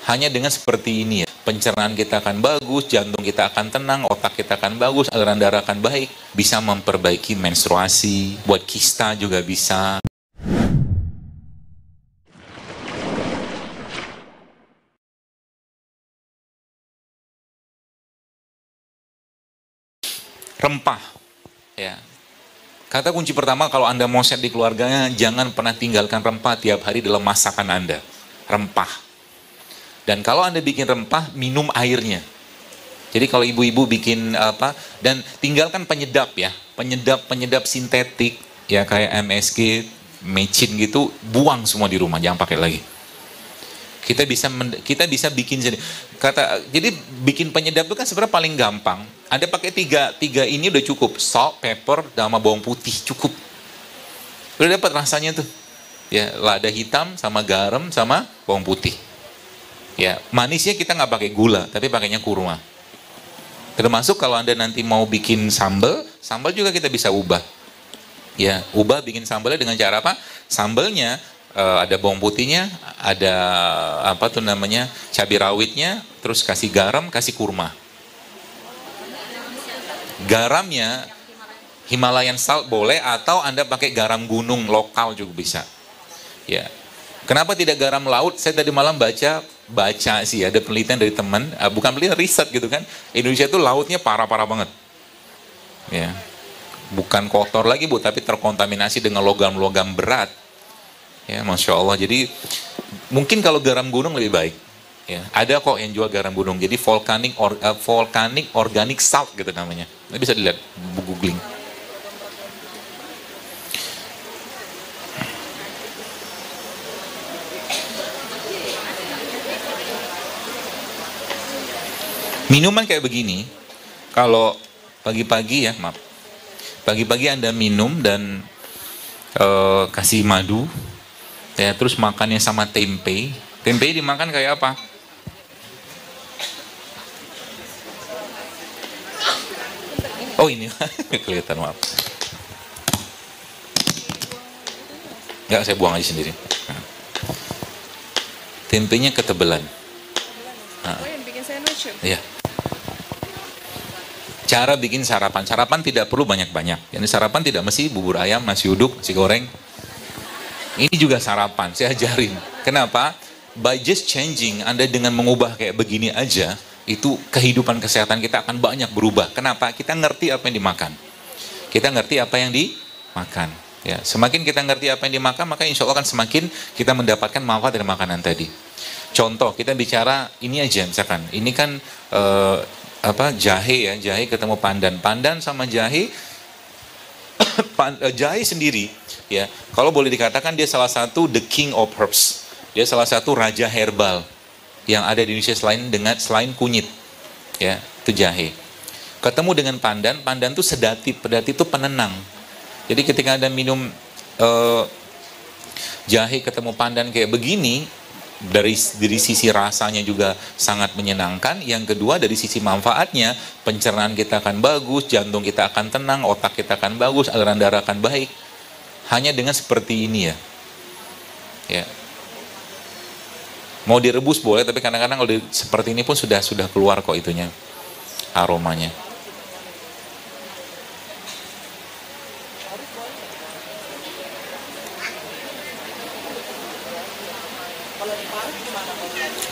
Hanya dengan seperti ini ya, pencernaan kita akan bagus, jantung kita akan tenang, otak kita akan bagus, aliran darah akan baik, bisa memperbaiki menstruasi, buat kista juga bisa. Rempah, ya. Kata kunci pertama kalau Anda mau set di keluarganya, jangan pernah tinggalkan rempah tiap hari dalam masakan Anda. Rempah. Dan kalau Anda bikin rempah, minum airnya. Jadi kalau ibu-ibu bikin apa, dan tinggalkan penyedap ya. Penyedap sintetik, ya kayak MSG, mecin gitu, buang semua di rumah, jangan pakai lagi. Kita bisa bikin jadi bikin penyedap itu kan sebenarnya paling gampang. Anda pakai tiga ini udah cukup, salt, pepper, sama bawang putih cukup. Udah dapat rasanya tuh. Ya, lada hitam sama garam sama bawang putih. Ya, manisnya kita nggak pakai gula, tapi pakainya kurma. Termasuk kalau Anda nanti mau bikin sambal juga kita bisa ubah. Ya, ubah bikin sambalnya dengan cara apa? Sambalnya ada bawang putihnya, ada apa tuh namanya, cabai rawitnya, terus kasih garam, kasih kurma. Garamnya Himalayan salt boleh, atau Anda pakai garam gunung lokal juga bisa. Ya. Kenapa tidak garam laut? Saya tadi malam baca sih, ada penelitian dari teman, bukan penelitian, riset gitu kan. Indonesia itu lautnya parah-parah banget. Ya. Bukan kotor lagi Bu, tapi terkontaminasi dengan logam-logam berat. Ya, Masya Allah. Jadi mungkin kalau garam gunung lebih baik. Ya, ada kok yang jual garam gunung. Jadi volcanic organic salt gitu namanya. Ini bisa dilihat, googling. Minuman kayak begini, kalau pagi-pagi ya, maaf, pagi-pagi Anda minum dan kasih madu, ya, terus makannya sama tempe. Tempe dimakan kayak apa? Oh ini, kelihatan, maaf. Enggak, saya buang aja sendiri. Nah. Tempenya ketebelan. Nah. Oh, yang bikin sandwich? Iya. Cara bikin sarapan. Sarapan tidak perlu banyak-banyak. Jadi sarapan tidak mesti bubur ayam, nasi uduk, nasi goreng. Ini juga sarapan, saya ajarin. Kenapa? By just changing, Anda dengan mengubah kayak begini aja, itu kehidupan kesehatan kita akan banyak berubah. Kenapa? Kita ngerti apa yang dimakan. Kita ngerti apa yang dimakan. Ya, semakin kita ngerti apa yang dimakan, maka insya Allah akan semakin kita mendapatkan manfaat dari makanan tadi. Contoh, kita bicara ini aja, misalkan, ini kan jahe ya, jahe ketemu pandan sama jahe, jahe sendiri ya, kalau boleh dikatakan dia salah satu the king of herbs, dia salah satu raja herbal yang ada di Indonesia selain kunyit ya, itu jahe. Ketemu dengan pandan itu sedatif itu penenang. Jadi ketika Anda minum jahe ketemu pandan kayak begini, dari sisi rasanya juga sangat menyenangkan. Yang kedua, dari sisi manfaatnya, pencernaan kita akan bagus, jantung kita akan tenang, otak kita akan bagus, aliran darah akan baik. Hanya dengan seperti ini ya. Ya. Mau direbus boleh, tapi kadang-kadang kalau seperti ini pun sudah keluar kok itunya, aromanya.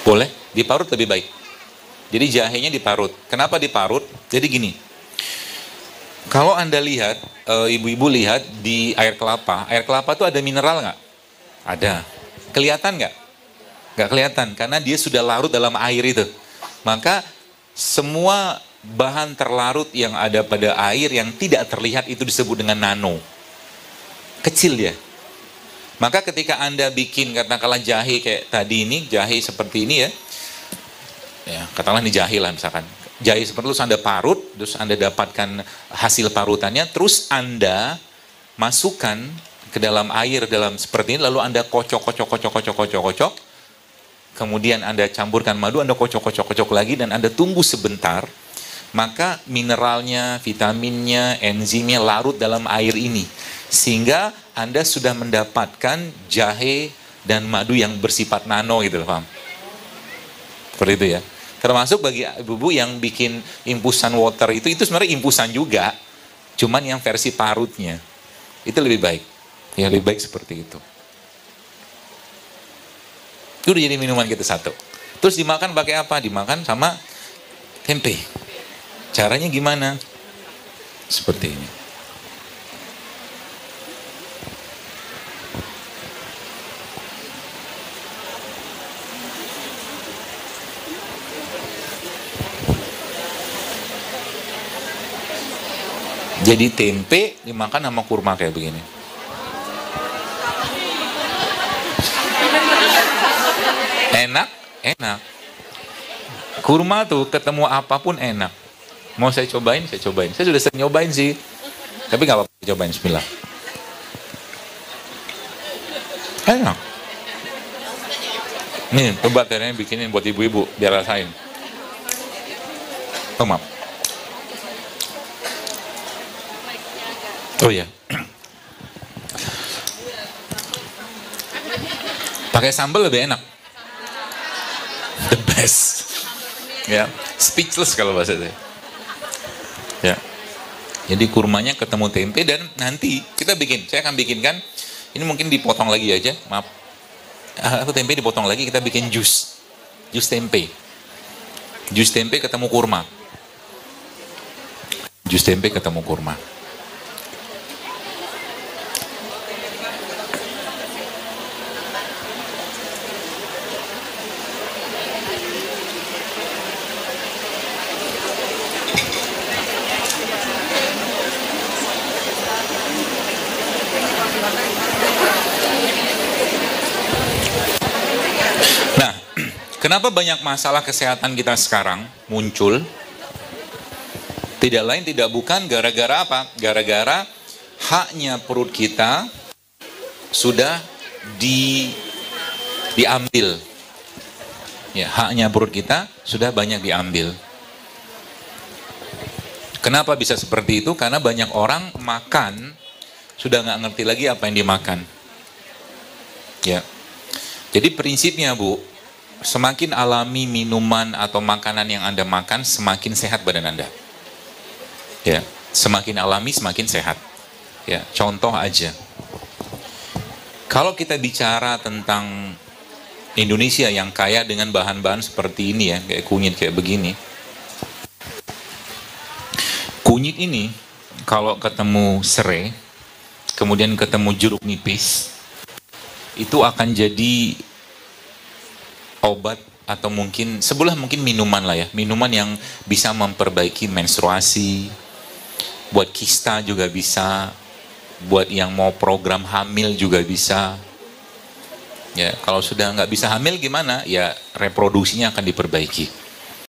Boleh, diparut lebih baik. Jadi jahenya diparut. Kenapa diparut? Jadi gini, kalau Anda lihat, ibu-ibu lihat di air kelapa itu ada mineral nggak? Ada. Kelihatan nggak? Nggak kelihatan, karena dia sudah larut dalam air itu. Maka semua bahan terlarut yang ada pada air yang tidak terlihat itu disebut dengan nano. Kecil ya. Maka ketika Anda bikin katakanlah jahe kayak tadi ini, jahe seperti ini ya, katakanlah ini jahe lah misalkan. Jahe seperti itu Anda parut, terus Anda dapatkan hasil parutannya, terus Anda masukkan ke dalam air dalam seperti ini, lalu Anda kocok, kemudian Anda campurkan madu, Anda kocok lagi, dan Anda tunggu sebentar, maka mineralnya, vitaminnya, enzimnya larut dalam air ini. Sehingga Anda sudah mendapatkan jahe dan madu yang bersifat nano gitu, paham? Seperti itu ya. Termasuk bagi ibu-ibu yang bikin impusan water itu sebenarnya impusan juga, cuman yang versi parutnya. Itu lebih baik. Ya lebih baik seperti itu. Itu udah jadi minuman kita satu. Terus dimakan pakai apa? Dimakan sama tempe. Caranya gimana? Seperti ini. Jadi tempe dimakan sama kurma kayak begini. Enak, enak. Kurma tuh ketemu apapun enak. Mau saya cobain, saya cobain. Saya sudah sering nyobain sih. Tapi nggak apa-apa, cobain. Bismillah. Enak. Nih, coba caranya bikinin buat ibu-ibu, biar rasain. Oh, maaf. Oh ya. Pakai sambal lebih enak. The best. Ya, speechless kalau bahasa saya. Ya. Jadi kurmanya ketemu tempe dan nanti kita bikin, saya akan bikinkan, ini mungkin dipotong lagi aja, maaf. Atau tempe dipotong lagi, kita bikin jus. Jus tempe. Jus tempe ketemu kurma. Jus tempe ketemu kurma. Kenapa banyak masalah kesehatan kita sekarang muncul? Tidak lain tidak bukan gara-gara apa? Gara-gara haknya perut kita sudah diambil. Ya, haknya perut kita sudah banyak diambil. Kenapa bisa seperti itu? Karena banyak orang makan sudah nggak ngerti lagi apa yang dimakan. Ya. Jadi prinsipnya, Bu, semakin alami minuman atau makanan yang Anda makan, semakin sehat badan Anda. Ya, semakin alami, semakin sehat. Ya, contoh aja. Kalau kita bicara tentang Indonesia yang kaya dengan bahan-bahan seperti ini ya, kayak kunyit kayak begini. Kunyit ini, kalau ketemu serai, kemudian ketemu jeruk nipis, itu akan jadi obat atau mungkin sebelah mungkin minuman lah ya, minuman yang bisa memperbaiki menstruasi, buat kista juga bisa, buat yang mau program hamil juga bisa. Ya, kalau sudah nggak bisa hamil gimana? Ya reproduksinya akan diperbaiki.